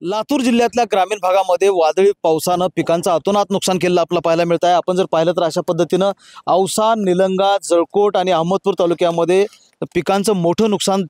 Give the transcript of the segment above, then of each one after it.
लातूर जिल्ह्यातल्या ग्रामीण भागामध्ये वादळी पावसानं पिकांचं अतोनात नुकसान केलेलं आपल्याला पाहायला मिळत आहे। आपण जर पाहिलं तर अशा पद्धतीनं औसा, निलंगा, जळकोट आणि अहमदपूर तालुक्यामध्ये पिकांचं मोठं नुकसान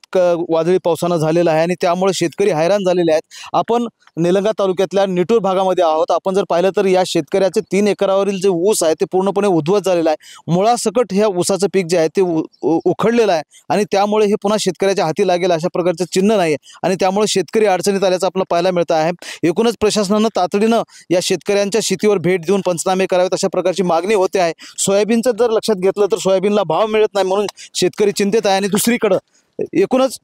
वादळी पावसानं झालेलं आहे आणि त्यामुळे शेतकरी हैराण झालेले आहेत। आपण निलंगा तालुक्यातल्या निटूर भागामध्ये आहोत। आपण जर पाहिलं तर या शेतकऱ्याचे 3 एकरावरील जे ऊस आहे ते पूर्णपणे उद्ध्वस्त झालेलं आहे। मुळासकट ह्या ऊसाचं पीक जे आहे ते उखडलेलं आहे आणि त्यामुळे हे पुन्हा शेतकऱ्याच्या हाती लागेल अशा प्रकारचं चिन्ह नाही आणि त्यामुळे शेतकरी अडचणीत आल्याचं आपल्याला पाहायला मिळत आहे। एकूणच प्रशासनानं तातडीनं या शेतकऱ्यांच्या शेतीवर भेट देऊन पंचनामे करावेत अशा प्रकारची मागणी होते आहे। सोयाबीनचं जर लक्षात घेतलं तर सोयाबीनला भाव मिळत नाही म्हणून शेतकरी चिंतेत आहे आणि दुसरीकडे एकूणच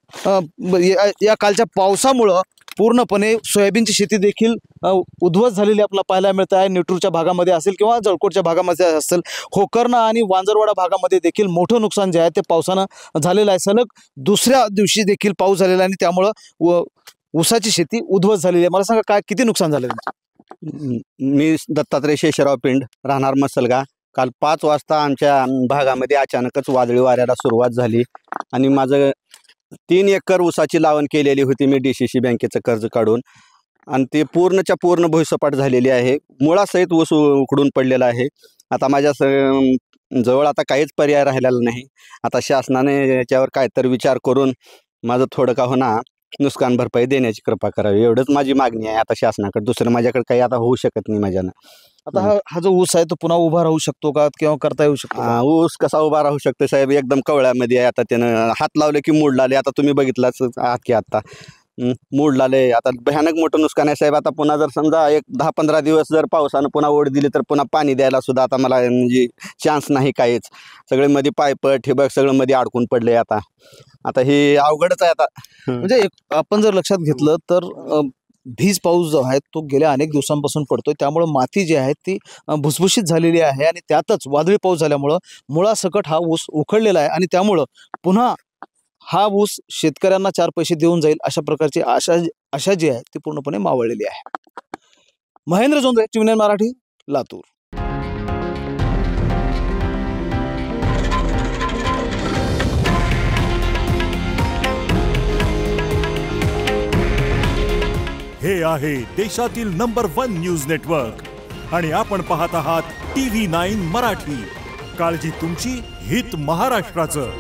या कालच्या पावसामुळे पूर्णपणे सोयाबीनची शेती देखील उद्ध्वस्त झालेली आपल्याला पाहायला मिळत आहे। निटूरच्या भागामध्ये असेल किंवा जळकोटच्या भागामध्ये असेल, होकर्णा आणि वांजरवाडा भागामध्ये देखील मोठं नुकसान जे आहे ते पावसानं झालेलं आहे। सलग दुसऱ्या दिवशी देखील पाऊस झालेला आहे आणि त्यामुळं ऊसाची शेती उद्ध्वस्त झालेली आहे। मला सांगा काय किती नुकसान झालेलं? मी दत्तात्रय शेषराव पिंड, राहणार मसलगा। काल 5 वाजता आमच्या भागामध्ये अचानकच वादळी वाऱ्याला सुरुवात झाली आणि माझं 3 एकर ऊसाची लावण केलेली होती मी DCC बँकेचं कर्ज काढून आणि ते पूर्णच्या पूर्ण भुईसपाट झालेली आहे। मुळासहित ऊस उखडून पडलेला आहे। आता माझ्या जवळ आता काहीच पर्याय राहिलेला नाही। आता शासनाने याच्यावर काहीतरी विचार करून माझं थोडं का होईना नुकसान भरपाई देण्याची कृपा करावी, एवढंच माझी मागणी आहे आता शासनाकडे। दुसरं माझ्याकडे काही आता होऊ शकत नाही माझ्यानं। आता हा जो ऊस आहे तो पुन्हा उभा राहू शकतो का किंवा करता येऊ शकतो? ऊस कसा उभा राहू शकतो साहेब? एकदम कवळ्यामध्ये आहे। आता त्यानं हात लावले की मूड लाले। आता तुम्ही बघितलाच आहात की आता मूड लाले। आता भयानक मोठं नुकसान आहे साहेब। आता पुन्हा जर समजा एक 10-15 दिवस जर पावसानं पुन्हा ओढ दिली तर पुन्हा पाणी द्यायला सुद्धा आता मला म्हणजे चान्स नाही काहीच। सगळे मध्ये पाईप ठिबक सगळं मध्ये अडकून पडले। आता हे अवघडच आहे आता। म्हणजे आपण जर लक्षात घेतलं तर भीज पाऊस जो आहे तो गेल्या अनेक दिवसांपासून पडतोय, त्यामुळे माती जी आहे ती भुसभुशीत झालेली आहे आणि त्यातच वादळी पाऊस झाल्यामुळं मुळासकट हा ऊस उखडलेला आहे आणि त्यामुळं पुन्हा हा ऊस शेतकऱ्यांना 4 पैसे देऊन जाईल अशा प्रकारची आशा जी आहे ती पूर्णपणे मावळलेली आहे। महेंद्र जोंधळे, TV9 मराठी, लातूर। हे आहे देशातील नंबर 1 न्यूज नेटवर्क आणि आपण पाहत आहात TV9 मराठी। काळजी तुमची, हित महाराष्ट्राचं।